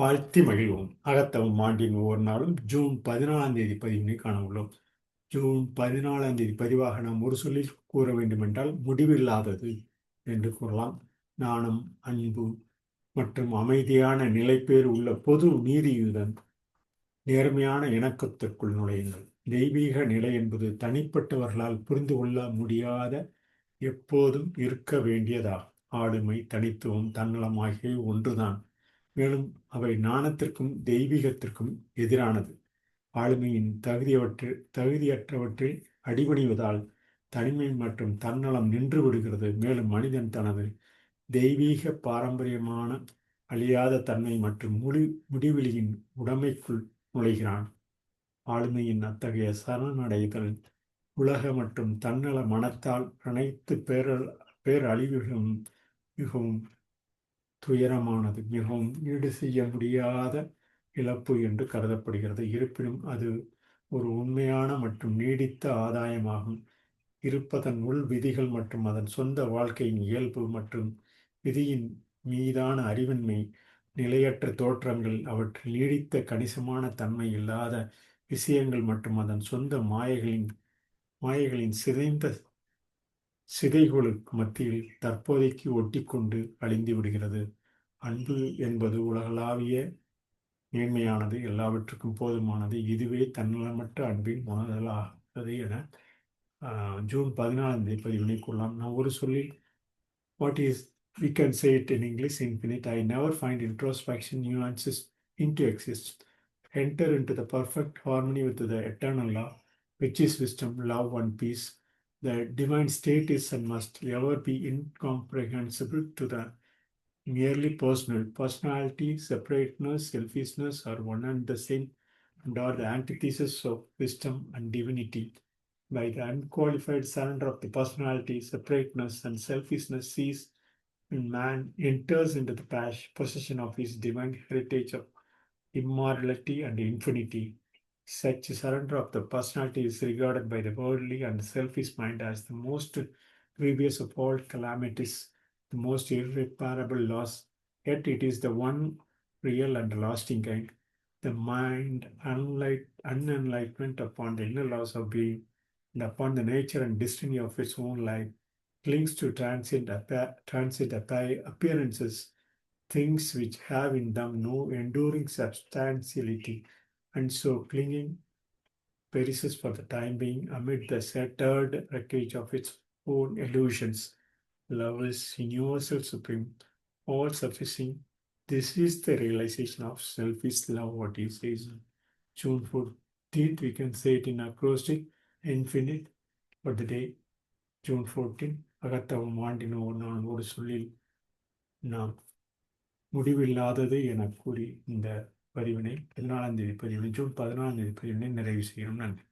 வாழ்த்தி மகிழ்வோம். அகத்தவம் ஆண்டின் ஒவ்வொரு நாளும் ஜூன் 14ஆம் தேதி பதிவினை காண உள்ளோம். ஜூன் 14ஆம் தேதி பதிவாக நாம் ஒரு சொல்லில் கூற வேண்டுமென்றால் முடிவில்லாதது என்று கூறலாம். நாணம், அன்பு மற்றும் அமைதியான நிலைப்பேறு உள்ள பொது நீதியுடன் நேர்மையான இணக்கத்திற்குள் நுழையுங்கள். தெய்வீக நிலை என்பது தனிப்பட்டவர்களால் புரிந்து கொள்ள முடியாத, எப்போதும் இருக்க வேண்டியதாகும். ஆளுமை, தனித்துவம், தன்னலம் ஆகியவை ஒன்றுதான். மேலும் அவை நாணத்திற்கும் தெய்வீகத்திற்கும் எதிரானது. ஆளுமையின் தகுதியற்றவற்றில் அடிபணிவதால் தனிமை மற்றும் தன்னலம் நின்று விடுகிறது. மேலும் மனிதன் தனது தெய்வீக பாரம்பரியமான அழியாத தன்மை மற்றும் முடிவெளியின் உடைமைக்குள் நுழைகிறான். ஆளுமையின் அத்தகைய சரணடைதல் உலக மற்றும் தன்னல மனத்தால் அனைத்து பேரழிவுகளும் மிகவும் துயரமானது, மிகவும் ஈடு செய்ய முடியாத இழப்பு என்று கருதப்படுகிறது. இருப்பினும் அது ஒரு உண்மையான மற்றும் நீடித்த ஆதாயமாகும். இருப்பதன் உள் விதிகள் மற்றும் அதன் சொந்த வாழ்க்கையின் இயல்பு மற்றும் விதியின் மீதான அறிவின்மை, நிலையற்ற தோற்றங்கள், அவற்றில் நீடித்த கணிசமான தன்மை இல்லாத விஷயங்கள் மற்றும் அதன் சொந்த மாயைகளின் சிதைந்த சிதைகளுக்கு மத்தியில் தற்போதைக்கு ஒட்டிக்கொண்டு அழிந்து விடுகிறது. அன்பு என்பது உலகளாவிய மேன்மையானது, எல்லாவற்றுக்கும் போதுமானது. இதுவே தன்னலமற்ற அன்பின் முதலாவது என ஜூன் 14ஆம் தேதி பதிவினை கொள்ளலாம். நான் ஒரு சொல்லில் what is we can say it in English infinite. I never find introspection nuances into exist. Enter into the perfect harmony with the eternal law, which is wisdom, love, and peace. The divine state is and must ever be incomprehensible to the merely personal. Personality, separateness, selfishness are one and the same and are the antithesis of wisdom and divinity. By the unqualified surrender of the personality, separateness, and selfishness cease, and man enters into the possession of his divine heritage of immortality and infinity. Such surrender of the personality is regarded by the worldly and selfish mind as the most grievous of all calamities, the most irreparable loss. Yet it is the one real and lasting kind. The mind, unenlightenment upon the inner laws of being and upon the nature and destiny of its own life, clings to transient appearances, things which have in them no enduring substantiality, and so clinging perishes for the time being amid the shattered wreckage of its own illusions. Love is universal, supreme, all sufficing. This is the realization of selfish love, what he says. June 14th, we can say it in acrostic, infinite, for the day, June 14. அகத்தவம் ஆண்டின் ஒரு சொல்லில் நாம் முடிவில்லாதது என கூறி இந்த பதிவினை 14ஆம் தேதி பதிவினை ஜூன் 14ஆம் தேதி பதிவினை நிறைவு செய்கிறோம். நன்றி.